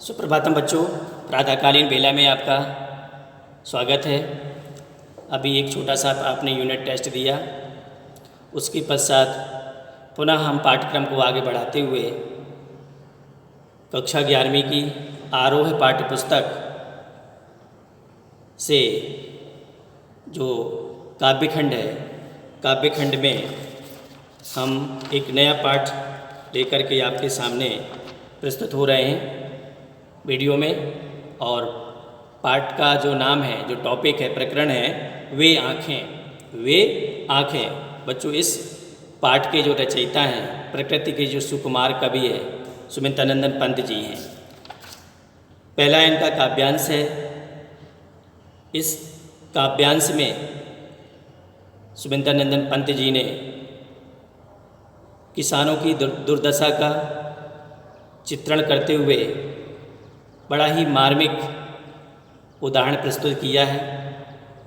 सुप्रभातम बच्चों, प्रातःकालीन बेला में आपका स्वागत है। अभी एक छोटा सा आपने यूनिट टेस्ट दिया, उसके पश्चात पुनः हम पाठ्यक्रम को आगे बढ़ाते हुए कक्षा 11वीं की आरोह पाठ्य पुस्तक से जो काव्यखंड है, काव्यखंड में हम एक नया पाठ लेकर के आपके सामने प्रस्तुत हो रहे हैं वीडियो में। और पाठ का जो नाम है, जो टॉपिक है, प्रकरण है, वे आँखें। वे आँखें बच्चों, इस पाठ के जो रचयिता हैं, प्रकृति के जो सुकुमार कवि है, सुमित्रानंदन पंत जी हैं। पहला इनका काव्यांश है। इस काव्यांश में सुमित्रानंदन पंत जी ने किसानों की दुर्दशा का चित्रण करते हुए बड़ा ही मार्मिक उदाहरण प्रस्तुत किया है।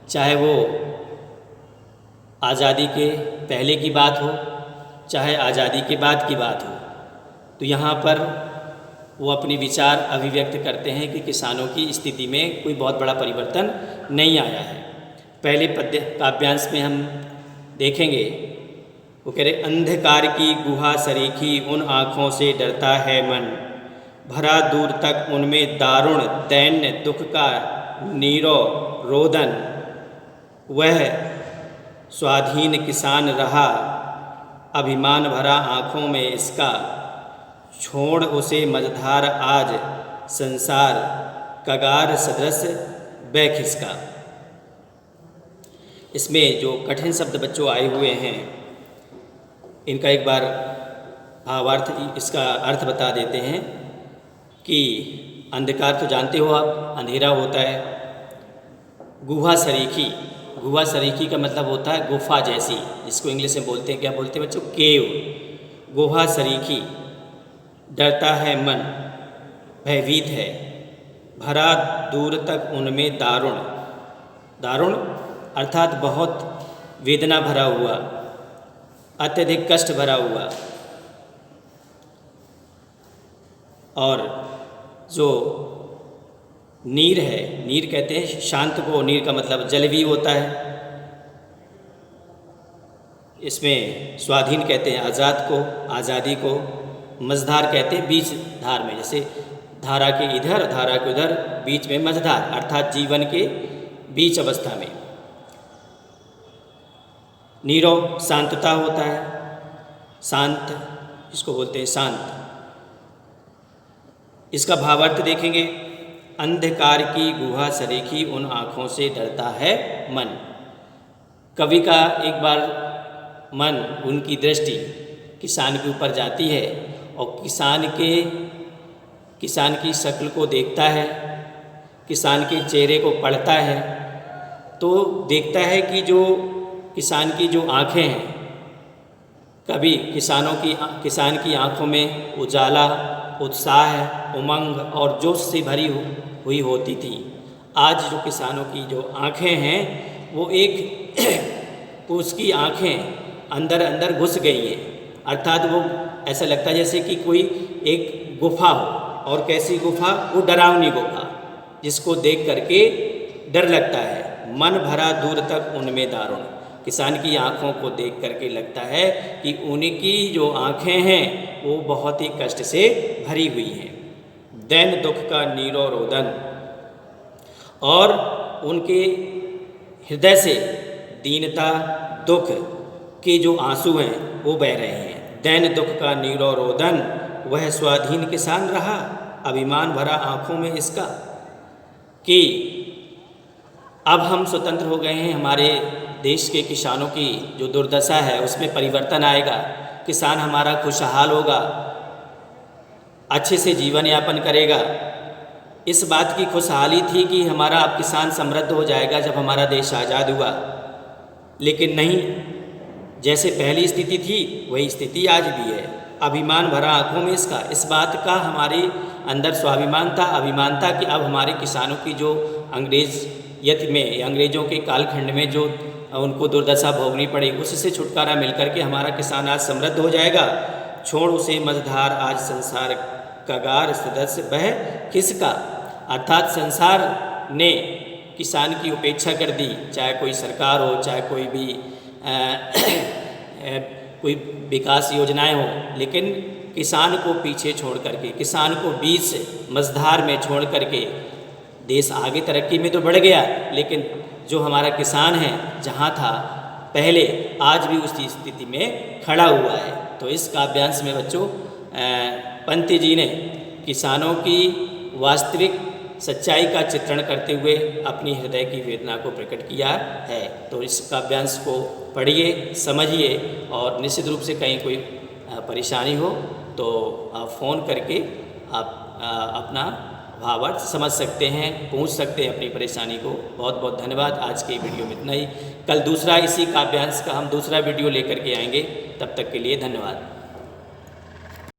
चाहे वो आज़ादी के पहले की बात हो, चाहे आज़ादी के बाद की बात हो, तो यहाँ पर वो अपने विचार अभिव्यक्त करते हैं कि किसानों की स्थिति में कोई बहुत बड़ा परिवर्तन नहीं आया है। पहले पद्य काव्यांश में हम देखेंगे, वो कह रहे, अंधकार की गुहा सरीखी उन आँखों से डरता है मन, भरा दूर तक उनमें दारुण दैन्य दुख का नीरो रोदन, वह स्वाधीन किसान रहा अभिमान भरा आँखों में इसका, छोड़ उसे मझधार आज संसार कगार सदृश बैखिसका। इसमें जो कठिन शब्द बच्चों आए हुए हैं, इनका एक बार भावार्थ, इसका अर्थ बता देते हैं कि अंधकार तो जानते हो आप, अंधेरा होता है। गुहा सरीखी, गुहा सरीखी का मतलब होता है गुफा जैसी, जिसको इंग्लिश में बोलते हैं, क्या बोलते हैं बच्चों? केव। गुहा सरीखी, डरता है मन, भयभीत है, भरा दूर तक उनमें दारुण, दारुण अर्थात बहुत वेदना भरा हुआ, अत्यधिक कष्ट भरा हुआ। और जो नीर है, नीर कहते हैं शांत को, नीर का मतलब जल भी होता है। इसमें स्वाधीन कहते हैं आज़ाद को, आज़ादी को। मझधार कहते हैं बीच धार में, जैसे धारा के इधर, धारा के उधर, बीच में मझधार, अर्थात जीवन के बीच अवस्था में। नीरव शांतता होता है, शांत इसको बोलते हैं शांत। इसका भावार्थ देखेंगे, अंधकार की गुहा सरीखी उन आँखों से डरता है मन। कवि का एक बार मन, उनकी दृष्टि किसान के ऊपर जाती है और किसान की शक्ल को देखता है, किसान के चेहरे को पढ़ता है, तो देखता है कि जो किसान की जो आँखें हैं, कभी किसान की आँखों में उजाला, उत्साह, उमंग और जोश से भरी हुई होती थी। आज जो किसानों की जो आँखें हैं, वो एक उसकी आँखें अंदर अंदर घुस गई हैं, अर्थात वो ऐसा लगता है जैसे कि कोई एक गुफा हो। और कैसी गुफा? वो डरावनी गुफा, जिसको देख करके डर लगता है। मन भरा दूर तक उनमें दारुण, किसान की आँखों को देख करके लगता है कि उनकी जो आँखें हैं वो बहुत ही कष्ट से भरी हुई हैं। दैन दुख का नीरो रोदन, और उनके हृदय से दीनता, दुख के जो आंसू हैं वो बह रहे हैं। दैन दुख का नीरो रोदन, वह स्वाधीन किसान रहा अभिमान भरा आँखों में इसका, कि अब हम स्वतंत्र हो गए हैं, हमारे देश के किसानों की जो दुर्दशा है उसमें परिवर्तन आएगा, किसान हमारा खुशहाल होगा, अच्छे से जीवन यापन करेगा। इस बात की खुशहाली थी कि हमारा अब किसान समृद्ध हो जाएगा जब हमारा देश आज़ाद हुआ। लेकिन नहीं, जैसे पहली स्थिति थी वही स्थिति आज भी है। अभिमान भरा आँखों में इसका, इस बात का हमारे अंदर स्वाभिमान था, अभिमान था कि अब हमारे किसानों की जो अंग्रेज़ों के कालखंड में जो उनको दुर्दशा भोगनी पड़ी, उससे छुटकारा मिलकर के हमारा किसान आज समृद्ध हो जाएगा। छोड़ उसे मझधार आज संसार कगार सदस्य वह किसका, अर्थात संसार ने किसान की उपेक्षा कर दी, चाहे कोई सरकार हो, चाहे कोई भी कोई विकास योजनाएं हो, लेकिन किसान को पीछे छोड़ करके, किसान को बीच मझधार में छोड़ करके देश आगे तरक्की में तो बढ़ गया, लेकिन जो हमारा किसान है जहाँ था पहले, आज भी उसी स्थिति में खड़ा हुआ है। तो इस काव्यांश में बच्चों पंत जी ने किसानों की वास्तविक सच्चाई का चित्रण करते हुए अपनी हृदय की वेदना को प्रकट किया है। तो इस काव्यांश को पढ़िए, समझिए, और निश्चित रूप से कहीं कोई परेशानी हो तो आप फ़ोन करके आप अपना भावार्थ समझ सकते हैं, पूछ सकते हैं अपनी परेशानी को। बहुत बहुत धन्यवाद। आज के वीडियो में इतना ही। कल दूसरा इसी काव्यांश का हम दूसरा वीडियो लेकर के आएंगे। तब तक के लिए धन्यवाद।